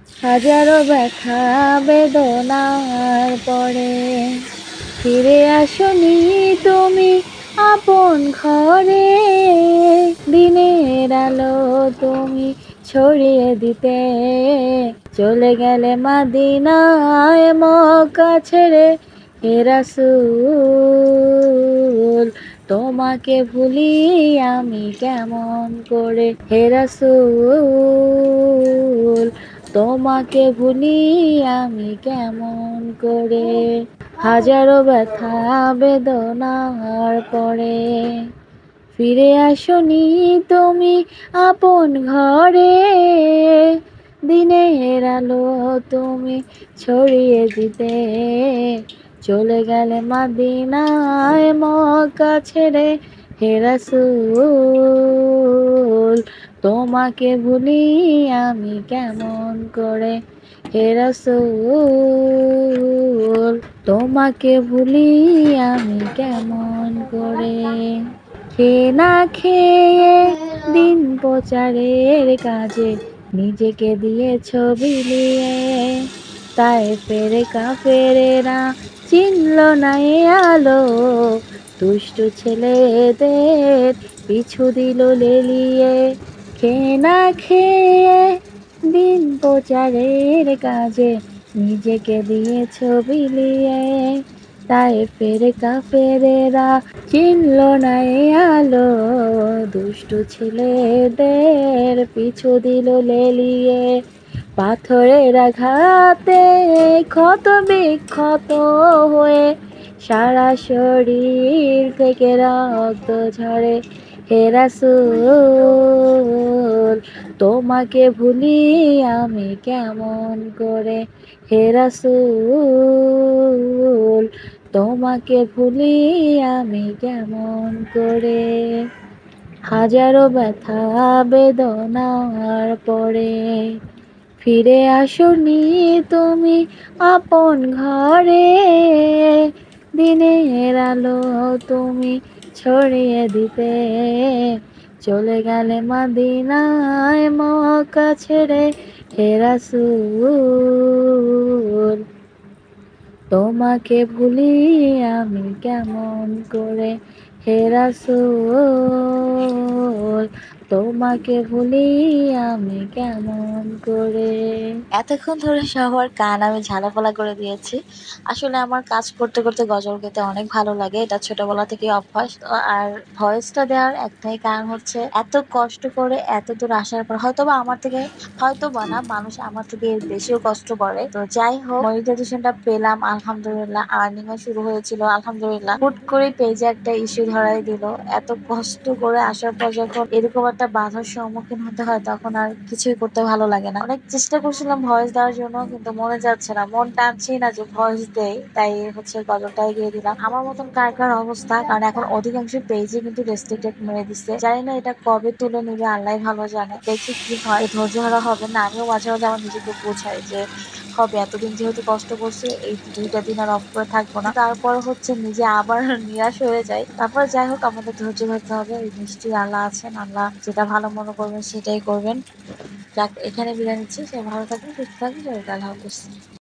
হাজারো ব্যথা বেদনার পরে ফিরে আসনি তুমি আপন ঘরে। দিনের আলো তুমি ছড়িয়ে দিতে চলে গেলে মদিনায় মক্কা ছেড়ে। হে রাসূল তোমাকে ভুলি আমি কেমন করে। হে রাসূল তোমাকে ভুলি আমি কেমন করে। হাজারো ব্যথা বেদনার পরে ফিরে আসনি তুমি আপন ঘরে। দিনের আলো তুমি ছড়িয়ে দিতে চলে গেলে মদিনায় মক্কা ছেড়ে। হে রাসূল তোমাকে ভুলি আমি কেমন করে। হে রাসূল তোমাকে ভুলি আমি কেমন করে। খেয়ে না খেয়ে দিন প্রচারের কাজে নিজেকে দিয়েছ বিলিয়ে। তায়েফের কাফেরেরা চিনল না এ আলো, দুষ্ট ছেলেদের পিছু দিল লেলিয়ে। খেয়ে না খেয়ে দিন প্রচারের কাজে নিজেকে দিয়েছ বিলিয়ে। তায়েফের কাফেরেরা চিনল না এ আলো, দুষ্টু ছেলেদের পিছু দিল লেলিয়ে। পাথরের আঘাতে ক্ষত বিক্ষত হয়ে সারা শরীর থেকে রক্ত ঝরে। হে রাসূল তোমাকে ভুলি আমি কেমন করে। হে রাসূল তোমাকে ভুলি আমি কেমন করে। হাজারো ব্যথা বেদনার পরে ফিরে আসনি তুমি আপন ঘরে। দিনের আলো তুমি ছড়িয়ে দিতে চলে গেলে মদিনায় মক্কা ছেড়ে। হে রাসূল তোমাকে ভুলি আমি কেমন করে। হে রাসূল তোমাকে ভুলি আমি কেমন করে। এতক্ষণ ধরে সবার কান আমি ঝালাপালা করে দিয়েছি। আসলে আমার কাজ করতে করতে গজল গাইতে অনেক ভালো লাগে, এটা ছোটবেলা থেকে অভ্যাস। আর ভয়েসটা দেওয়ার একটাই কারণ হচ্ছে এত কষ্ট করে এত দূর আসার পর হয়তোবা আমার থেকে, হয়তোবা না, মানুষ আমার থেকে এর বেশিও কষ্ট করে। তো যাই হোক, মনিটাইজেশনটা পেলাম আলহামদুলিল্লাহ, আর্নিংও শুরু হয়েছিল আলহামদুলিল্লাহ। হুট করে পেজে একটা ইস্যু ধরাই দিল। এত কষ্ট করে আসার পর যখন এরকম একটা বাধার সম্মুখীন হতে হয় তখন আর কিছুই করতে ভালো লাগে না। অনেক চেষ্টা করছিলাম ভয়েস দেওয়ার জন্য, কিন্তু মনে যাচ্ছে না, মন টানছি না যে ভয়েস দেই, তাই হচ্ছে গজলটাই গিয়ে দিলাম। আমার মতন কার কার অবস্থা, কারণ এখন অধিকাংশ পেজে কিন্তু রেস্ট্রিক্টেড মেরে দিচ্ছে। জানি না এটা কবে তুলে নিবে, আল্লাহ ভালো জানে। দেখি কি হয়, ধৈর্য হারা হবে না। আমিও মাঝে মাঝে আমার নিজেকে বোঝাই যে হবে, এতদিন যেহেতু কষ্ট করছি এই 2টা দিন আর অফ করে থাকবো না। তারপর হচ্ছে নিজে আবার নিরাশ হয়ে যায়। তারপর যাই হোক, আমাদের ধৈর্য ধরতে হবে। এই নিশ্চয়ই আল্লাহ আছেন, আল্লাহ যেটা ভালো মনে করবেন সেটাই করবেন। যাক, এখানে বিদায় নিচ্ছি। সে ভালো থাকবেন, সুস্থ থাকবেন, আল্লাহ হাফেজ।